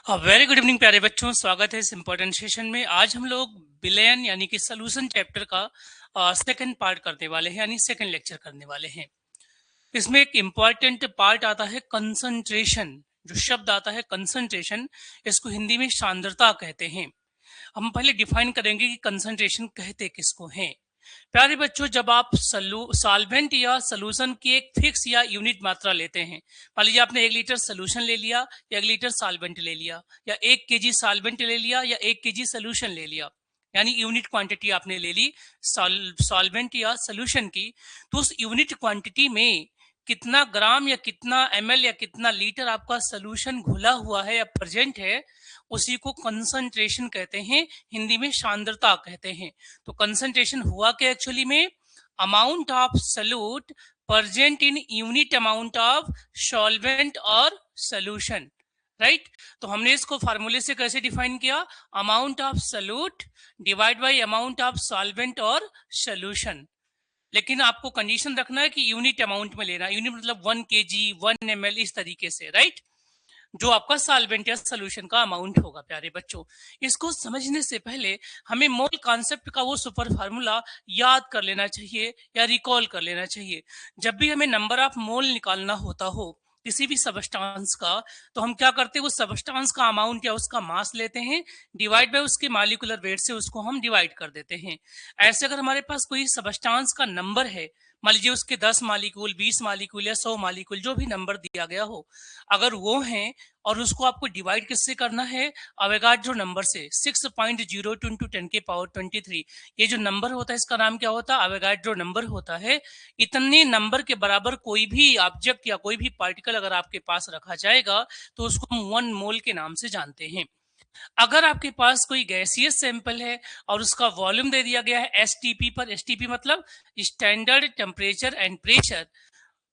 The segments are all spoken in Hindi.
वेरी गुड इवनिंग प्यारे बच्चों, स्वागत है इस इम्पोर्टेंट सेशन में। आज हम लोग बिलियन यानी कि सोल्यूशन चैप्टर का सेकंड पार्ट करने वाले हैं, यानी सेकंड लेक्चर करने वाले हैं। इसमें एक इम्पॉर्टेंट पार्ट आता है कंसंट्रेशन। जो शब्द आता है कंसंट्रेशन, इसको हिंदी में सांद्रता कहते हैं। हम पहले डिफाइन करेंगे कि कंसंट्रेशन कहते किसको हैं। प्यारे बच्चों, जब आप सॉल्वेंट या सोल्यूशन की एक फिक्स या यूनिट मात्रा लेते हैं, मान लीजिए आपने 1 लीटर सोल्यूशन ले लिया या 1 लीटर सॉल्वेंट ले लिया या 1 केजी सॉल्वेंट ले लिया या 1 केजी सोल्यूशन ले लिया, यानी यूनिट क्वांटिटी आपने ले ली सॉल्वेंट या सोल्यूशन की, तो उस यूनिट क्वांटिटी में कितना ग्राम या कितना ml या कितना लीटर आपका सोल्यूशन घुला हुआ है या प्रेजेंट है, उसी को कंसंट्रेशन कहते हैं, हिंदी में सांद्रता कहते हैं। तो कंसंट्रेशन हुआ क्या एक्चुअली में, amount of solute present in unit amount of solvent और सोल्यूशन, राइट। तो हमने इसको फार्मूले से कैसे डिफाइन किया, amount of solute divide by amount of solvent और सोल्यूशन। लेकिन आपको कंडीशन रखना है कि यूनिट अमाउंट में लेना, यूनिट मतलब 1 kg 1 ml इस तरीके से, राइट, जो आपका सॉल्वेंट या सोल्यूशन का अमाउंट होगा। प्यारे बच्चों, इसको समझने से पहले हमें मोल कॉन्सेप्ट का वो सुपर फार्मूला याद कर लेना चाहिए या रिकॉल कर लेना चाहिए। जब भी हमें नंबर ऑफ मोल निकालना होता हो किसी भी सबस्टांस का, तो हम क्या करते हैं, उस सबस्टांस का अमाउंट या उसका मास लेते हैं, डिवाइड बाय उसके मॉलिक्यूलर वेट से उसको हम डिवाइड कर देते हैं। ऐसे अगर हमारे पास कोई सबस्टांस का नंबर है, मान लीजिए उसके 10 मॉलिक्यूल 20 मॉलिक्यूल या 100 मॉलिक्यूल, जो भी नंबर दिया गया हो, अगर वो हैं और उसको आपको डिवाइड किससे करना है, अवोगाड्रो नंबर से, 6.02 × 10⁻23। ये जो नंबर होता है इसका नाम क्या होता है, अवोगाड्रो नंबर होता है। इतने नंबर के बराबर कोई भी ऑब्जेक्ट या कोई भी पार्टिकल अगर आपके पास रखा जाएगा तो उसको हम 1 मोल के नाम से जानते हैं। अगर आपके पास कोई गैसियस सैंपल है और उसका वॉल्यूम दे दिया गया है एसटीपी पर, एसटीपी मतलब स्टैंडर्ड टेम्परेचर एंड प्रेशर,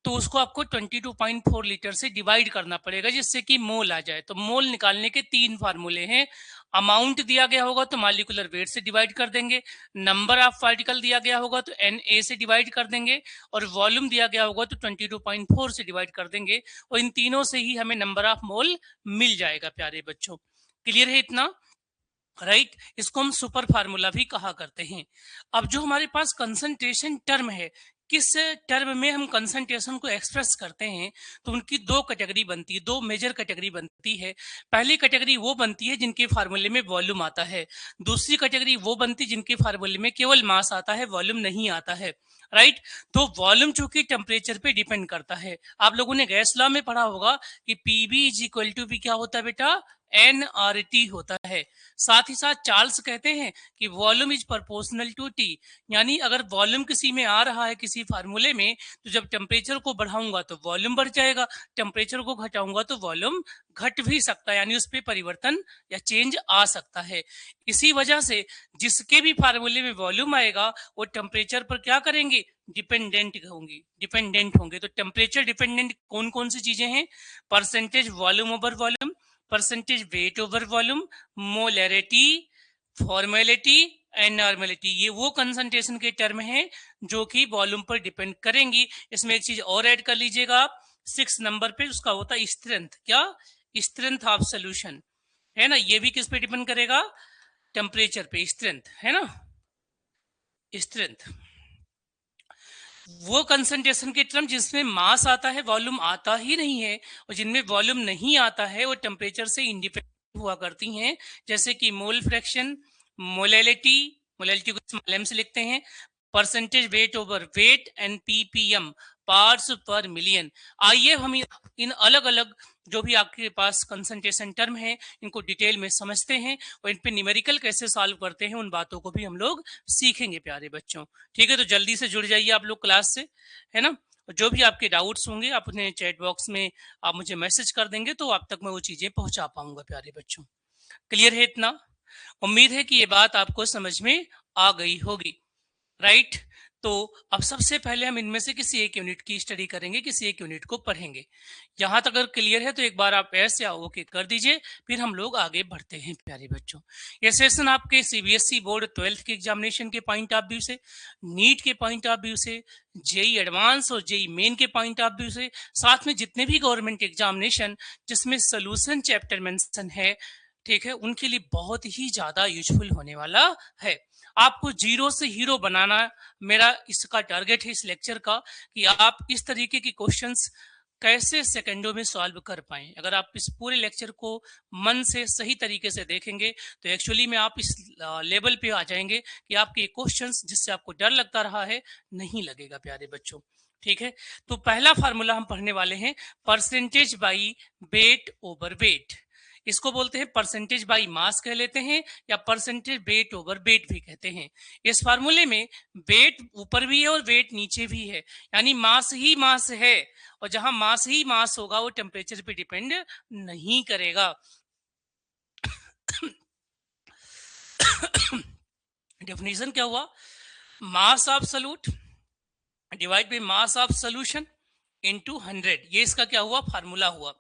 तो उसको आपको 22.4 लीटर से डिवाइड करना पड़ेगा जिससे कि मोल आ जाए। तो मोल निकालने के 3 फार्मूले हैं। अमाउंट दिया गया होगा तो मॉलिक्यूलर वेट से डिवाइड कर देंगे, नंबर ऑफ पार्टिकल दिया गया होगा तो Na से डिवाइड कर देंगे, और वॉल्यूम दिया गया होगा तो 22.4 से डिवाइड कर देंगे, और इन तीनों से ही हमें नंबर ऑफ मोल मिल जाएगा। प्यारे बच्चों, क्लियर है इतना, राइट। इसको हम सुपर फार्मूला भी कहा करते हैं। अब जो हमारे पास कंसंट्रेशन टर्म है, किस टर्म में हम कंसंट्रेशन को एक्सप्रेस करते हैं, तो उनकी 2 कैटेगरी बनती है, 2 मेजर कैटेगरी बनती है। पहली कैटेगरी वो बनती है जिनके फार्मूले में वॉल्यूम आता है, दूसरी कैटेगरी वो बनती है जिनके फार्मूले में केवल मास आता है, वॉल्यूम नहीं आता है, राइट। तो वॉल्यूम चूंकि टेम्परेचर पे डिपेंड करता है, आप लोगों ने गैस लॉ में पढ़ा होगा कि पीबी इज इक्वल टू, क्या होता है बेटा, nRT होता है। साथ ही साथ चार्ल्स कहते हैं कि volume is proportional to T, यानी अगर वॉल्यूम किसी में आ रहा है किसी फार्मूले में, तो जब टेम्परेचर को बढ़ाऊंगा तो वॉल्यूम बढ़ जाएगा, टेम्परेचर को घटाऊंगा तो वॉल्यूम घट भी सकता है, यानी उस पर परिवर्तन या चेंज आ सकता है। इसी वजह से जिसके भी फार्मूले में वॉल्यूम आएगा वो टेम्परेचर पर क्या करेंगे, डिपेंडेंट होंगे। तो टेम्परेचर डिपेंडेंट कौन कौन सी चीजें हैं, percentage volume over volume, percentage weight over volume, molarity, formality and normality, ये वो कंसंट्रेशन के टर्म हैं जो कि वॉल्यूम पर डिपेंड करेंगी। इसमें एक चीज और ऐड कर लीजिएगा आप, 6 नंबर पे उसका होता है स्ट्रेंथ, क्या, स्ट्रेंथ ऑफ सोल्यूशन, है ना। ये भी किस पे डिपेंड करेगा, टेम्परेचर पे, स्ट्रेंथ, है ना, स्ट्रेंथ। वो कंसंट्रेशन के टर्म जिसमें मास आता है वॉल्यूम आता ही नहीं है, और जिनमें वॉल्यूम नहीं आता है वो टेम्परेचर से इंडिपेंडेंट हुआ करती हैं, जैसे कि मोल फ्रैक्शन, मोलैलिटी, मोलैलिटी को स्मॉल m से लिखते हैं, percentage weight over wait and ppm, parts पर मिलियन। आइए हम इन अलग अलग जो भी आपके पास कंसंट्रेशन टर्म है इनको डिटेल में समझते हैं, और इन पे न्यूमेरिकल कैसे सॉल्व करते हैं उन बातों को भी हम लोग सीखेंगे प्यारे बच्चों। ठीक है, तो जल्दी से जुड़ जाइए आप लोग क्लास से, है ना। जो भी आपके डाउट्स होंगे आप अपने चैट बॉक्स में आप मुझे मैसेज कर देंगे तो आप तक मैं वो चीजें पहुंचा पाऊंगा। प्यारे बच्चों, क्लियर है इतना, उम्मीद है कि ये बात आपको समझ में आ गई होगी, राइट। तो अब सबसे पहले हम इनमें से किसी एक यूनिट की स्टडी करेंगे, किसी एक यूनिट को पढ़ेंगे। यहां तक अगर क्लियर है तो एक बार आप एस या ओके कर दीजिए, फिर हम लोग आगे बढ़ते हैं प्यारे बच्चों। ये सेशन आपके सीबीएसई बोर्ड 12th के एग्जामिनेशन के पॉइंट ऑफ व्यू से, नीट के पॉइंट ऑफ व्यू से, जेई एडवांस और जेई मेन के पॉइंट ऑफ व्यू से, साथ में जितने भी गवर्नमेंट एग्जामिनेशन जिसमें सोल्यूशन चैप्टर मेंशन है, ठीक है, उनके लिए बहुत ही ज्यादा यूजफुल होने वाला है। आपको जीरो से हीरो बनाना मेरा इसका टारगेट है इस लेक्चर का, कि आप इस तरीके के क्वेश्चंस कैसे सेकंडों में सॉल्व कर पाएं। अगर आप इस पूरे लेक्चर को मन से सही तरीके से देखेंगे तो एक्चुअली में आप इस लेवल पे आ जाएंगे कि आपके क्वेश्चंस जिससे आपको डर लगता रहा है नहीं लगेगा प्यारे बच्चों। ठीक है, तो पहला फार्मूला हम पढ़ने वाले हैं percentage by wait over wait. इसको बोलते हैं परसेंटेज बाई मास कह लेते हैं, या परसेंटेज वेट ओवर वेट भी कहते हैं। इस फार्मूले में वेट ऊपर भी है और वेट नीचे भी है, यानी मास ही मास है, और जहां मास ही मास होगा वो टेम्परेचर पे डिपेंड नहीं करेगा। डेफिनेशन क्या हुआ? Mass of solute divide by mass of solution into 100, ये इसका क्या हुआ? फार्मूला हुआ।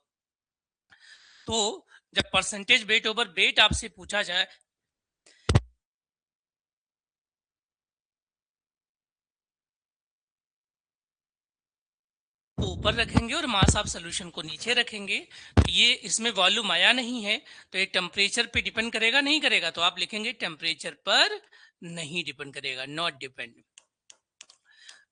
तो जब परसेंटेज वेट ओवर वेट आपसे पूछा जाए तो ऊपर रखेंगे और मास ऑफ सॉल्यूशन को नीचे रखेंगे। तो ये इसमें वॉल्यूम आया नहीं है, तो ये टेम्परेचर पे डिपेंड करेगा नहीं करेगा? तो आप लिखेंगे टेम्परेचर पर नहीं डिपेंड करेगा,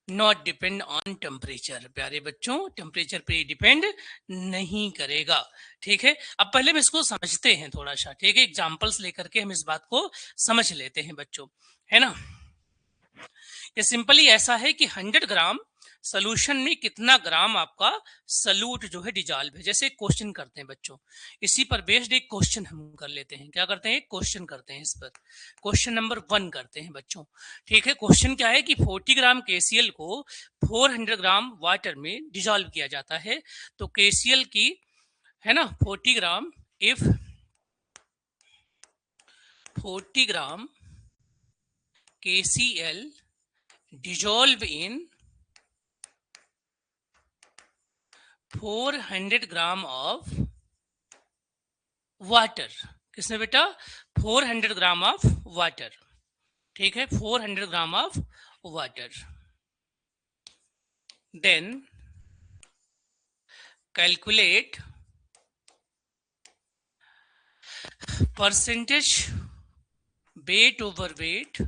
नॉट डिपेंड ऑन टेम्परेचर। प्यारे बच्चों, टेम्परेचर पे डिपेंड नहीं करेगा। ठीक है, अब पहले हम इसको समझते हैं थोड़ा सा। ठीक है, एग्जांपल्स लेकर के हम इस बात को समझ लेते हैं बच्चों, है ना। ये सिंपली ऐसा है कि 100 ग्राम सोल्यूशन में कितना ग्राम आपका सल्यूट जो है डिजॉल्व है। जैसे क्वेश्चन करते हैं बच्चों, इसी पर बेस्ड एक क्वेश्चन हम कर लेते हैं। क्या करते हैं? क्वेश्चन करते हैं। इस पर क्वेश्चन नंबर 1 करते हैं बच्चों। ठीक है, क्वेश्चन क्या है कि 40 ग्राम केसीएल को 400 ग्राम वाटर में डिजॉल्व किया जाता है। तो केसीएल की, है ना, 40 gram, if 40 gram KCl dissolve in 400 gram of water. किसमें बेटा? 400 ग्राम ऑफ वाटर। ठीक है, 400 gram of water. Then calculate percentage weight over weight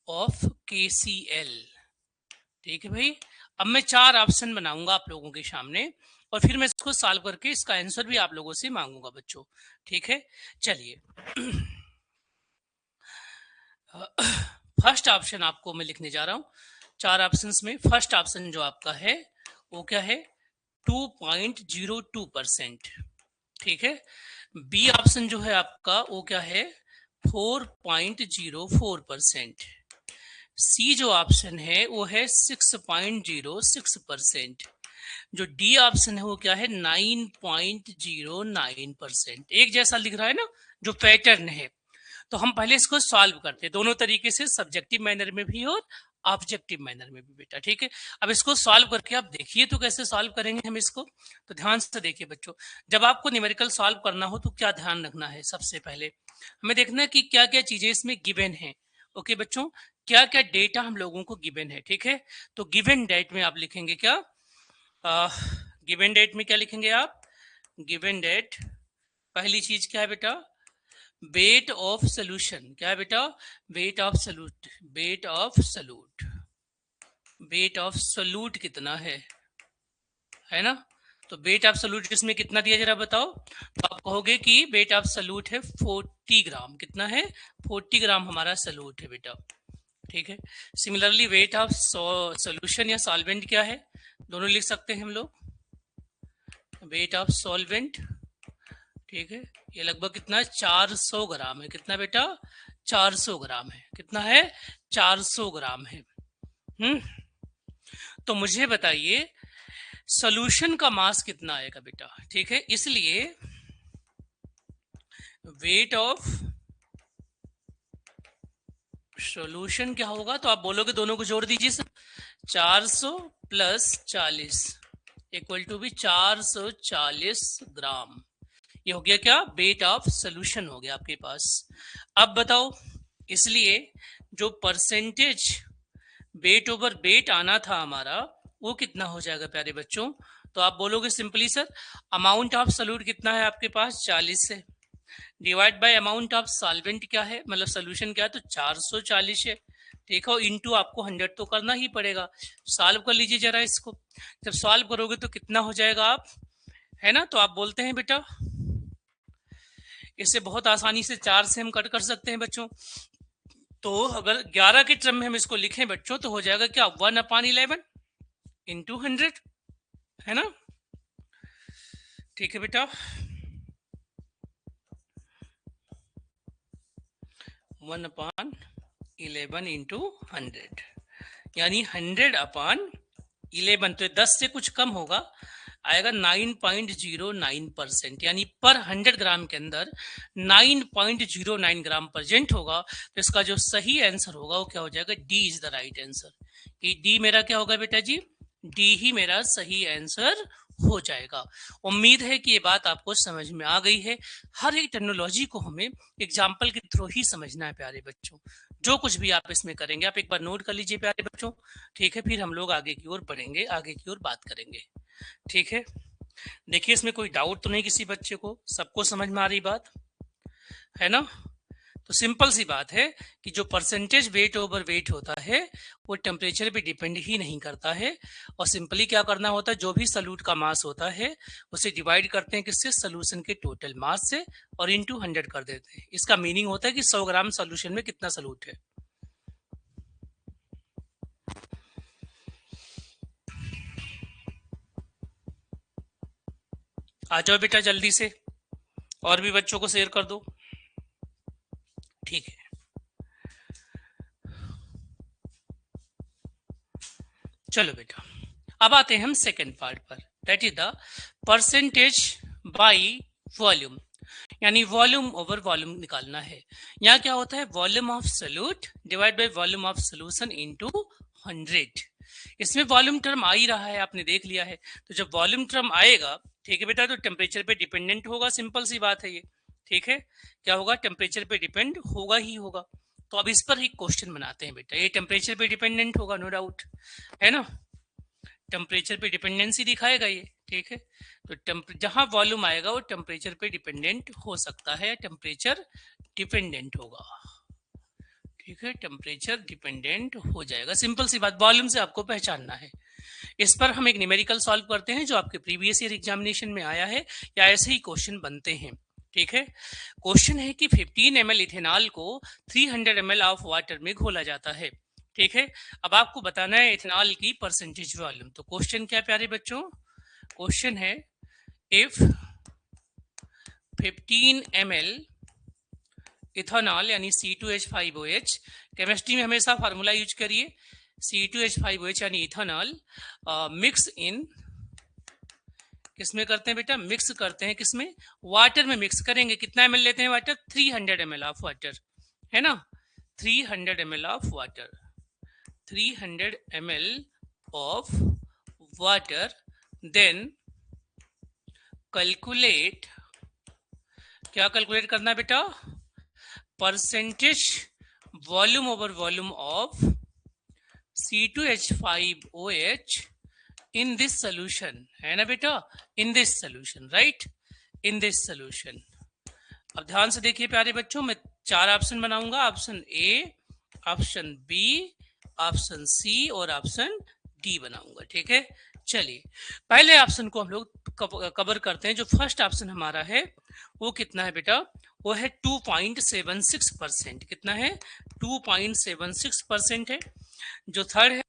of KCl। ठीक है भाई, अब मैं 4 ऑप्शन बनाऊंगा आप लोगों के सामने, और फिर मैं इसको सॉल्व करके इसका आंसर भी आप लोगों से मांगूंगा बच्चों। ठीक है, चलिए। फर्स्ट ऑप्शन आपको मैं लिखने जा रहा हूं 4 ऑप्शंस में। फर्स्ट ऑप्शन जो आपका है वो क्या है? 2.02%। ठीक है, बी ऑप्शन जो है आपका वो क्या है? 4.04%। सी जो ऑप्शन है वो है 6.06%। जो डी ऑप्शन है वो क्या है? 9.09%। एक जैसा लिख रहा है ना, जो पैटर्न है। तो हम पहले इसको सॉल्व करते हैं दोनों तरीके से, सब्जेक्टिव मैनर में भी और ऑब्जेक्टिव मैनर में भी बेटा। ठीक है, अब इसको सॉल्व करके आप देखिए तो कैसे सॉल्व करेंगे हम इसको। तो ध्यान से देखिए बच्चों, जब आपको न्यूमेरिकल सॉल्व करना हो तो क्या ध्यान रखना है? सबसे पहले हमें देखना है कि क्या क्या चीजें इसमें गिवन है। ओके बच्चों, क्या क्या डेटा हम लोगों को गिवन है। ठीक है, तो गिवन डेट में आप लिखेंगे क्या? गिवन डेट में क्या लिखेंगे आप? गिवन डेट, पहली चीज क्या है बेटा? Weight of solution. क्या है बेटा? Weight of solute. Weight of solute, weight of solute कितना है ना। तो वेट ऑफ सल्यूट इसमें कितना दिया जरा बताओ। तो आप कहोगे कि वेट ऑफ सल्यूट है 40 ग्राम। कितना है? 40 ग्राम हमारा सल्यूट है बेटा। ठीक है, सिमिलरली वेट ऑफ सॉल्यूशन या सॉल्वेंट क्या है? दोनों लिख सकते हैं हम लोग। वेट ऑफ सॉल्वेंट, ठीक है, ये लगभग कितना है? 400 ग्राम है। कितना बेटा? 400 ग्राम है। कितना है? 400 ग्राम है। तो मुझे बताइए सॉल्यूशन का मास कितना आएगा बेटा? ठीक है, इसलिए वेट ऑफ सॉल्यूशन क्या होगा, तो आप बोलोगे दोनों को जोड़ दीजिए सर, 400 प्लस 40 इक्वल टू भी 440 ग्राम। ये हो गया क्या, वेट ऑफ सॉल्यूशन हो गया आपके पास। अब बताओ, इसलिए जो परसेंटेज वेट ओवर वेट आना था हमारा, वो कितना हो जाएगा प्यारे बच्चों, तो आप बोलोगे simply sir, amount of solute कितना है आपके पास 40 से, divide by amount of solvent क्या है, मतलब सोल्यूशन क्या है, तो 440 है। ठीक है, इनटू आपको 100 तो करना ही पड़ेगा। सॉल्व कर लीजिए जरा इसको, जब सॉल्व करोगे तो कितना हो जाएगा आप, है ना, तो आप बोलते हैं बेटा इससे बहुत आसानी से 4 से हम कट कर सकते हैं बच्चों। तो अगर 11 के टर्म में हम इसको लिखें बच्चों, तो हो जाएगा क्या, 1/11 इंटू 100, है ना। ठीक है बेटा, 1/11 इंटू 100, यानी 100/11, तो 10 से कुछ कम होगा, आएगा 9.09%, यानी पर 100 ग्राम के अंदर 9.09 ग्राम प्रेजेंट होगा। तो इसका जो सही आंसर होगा वो क्या हो जाएगा, D is the right answer. ये डी मेरा क्या होगा बेटा जी, डी ही मेरा सही आंसर हो जाएगा। उम्मीद है कि ये बात आपको समझ में आ गई है। हर एक टेक्नोलॉजी को हमें एग्जाम्पल के थ्रू ही समझना है प्यारे बच्चों। जो कुछ भी आप इसमें करेंगे आप एक बार नोट कर लीजिए प्यारे बच्चों, ठीक है, फिर हम लोग आगे की ओर बढ़ेंगे, आगे की ओर बात करेंगे। ठीक है, देखिए इसमें कोई डाउट तो नहीं किसी बच्चे को, सबको समझ में आ रही बात है ना। तो सिंपल सी बात है कि जो परसेंटेज वेट ओवर वेट होता है वो टेम्परेचर पे डिपेंड ही नहीं करता है, और सिंपली क्या करना होता है, जो भी सॉल्यूट का मास होता है उसे डिवाइड करते हैं किससे, सॉल्यूशन के टोटल मास से, और इनटू 100 कर देते हैं। इसका मीनिंग होता है कि 100 ग्राम सॉल्यूशन में कितना सॉल्यूट है। आ जाओ बेटा जल्दी से, और भी बच्चों को शेयर कर दो। ठीक है, चलो बेटा अब आते हैं हम सेकेंड पार्ट पर, that is the percentage by volume, यानी वॉल्यूम ओवर वॉल्यूम निकालना है। यहाँ क्या होता है, volume of solute divide by volume of solution into 100। इसमें वॉल्यूम टर्म आ ही रहा है, आपने देख लिया है। तो जब वॉल्यूम टर्म आएगा, ठीक है बेटा, तो टेम्परेचर पे डिपेंडेंट होगा, सिंपल सी बात है ये। ठीक है, क्या होगा, टेम्परेचर पे डिपेंड होगा ही होगा। तो अब इस पर एक क्वेश्चन बनाते हैं बेटा, ये टेम्परेचर पे डिपेंडेंट होगा, नो डाउट, है ना, टेम्परेचर पे डिपेंडेंसी दिखाएगा ये। ठीक है, तो जहां वॉल्यूम आएगा वो टेम्परेचर पे डिपेंडेंट हो सकता है, टेम्परेचर डिपेंडेंट होगा। ठीक है, टेम्परेचर डिपेंडेंट हो जाएगा, सिंपल सी बात, वॉल्यूम से आपको पहचानना है। इस पर हम एक न्यूमेरिकल सॉल्व करते हैं जो आपके प्रीवियस ईयर एग्जामिनेशन में आया है, या ऐसे ही क्वेश्चन बनते हैं। ठीक है, क्वेश्चन है कि 15 ml इथेनॉल को 300 ml ऑफ वाटर में घोला जाता है। ठीक है, अब आपको बताना है इथेनॉल की परसेंटेज वॉल्यूम। तो क्वेश्चन क्या प्यारे बच्चों, क्वेश्चन है इफ 15 ml इथेनॉल यानी C2H5OH, केमिस्ट्री में हमेशा फार्मूला यूज करिए, C2H5OH यानी इथेनॉल मिक्स इन, किसमें करते हैं बेटा, मिक्स करते हैं किसमें, वाटर में मिक्स करेंगे। कितना ml लेते हैं वाटर, 300 ml ऑफ वाटर, है ना, 300 ml of water, 300 ml of water, then calculate, क्या कैलकुलेट करना है बेटा, percentage volume over volume of C2H5OH in this solution, है ना बेटा, in this solution, right, in this solution. अब ध्यान से देखिए प्यारे बच्चों, मैं 4 ऑप्शन बनाऊंगा, option A, option B, option C और ऑप्शन डी बनाऊंगा। ठीक है, चलिए पहले ऑप्शन को हम लोग कवर करते हैं। जो फर्स्ट ऑप्शन हमारा है वो कितना है बेटा, वो है 2.76%। कितना है, 2.76% है। जो थर्ड है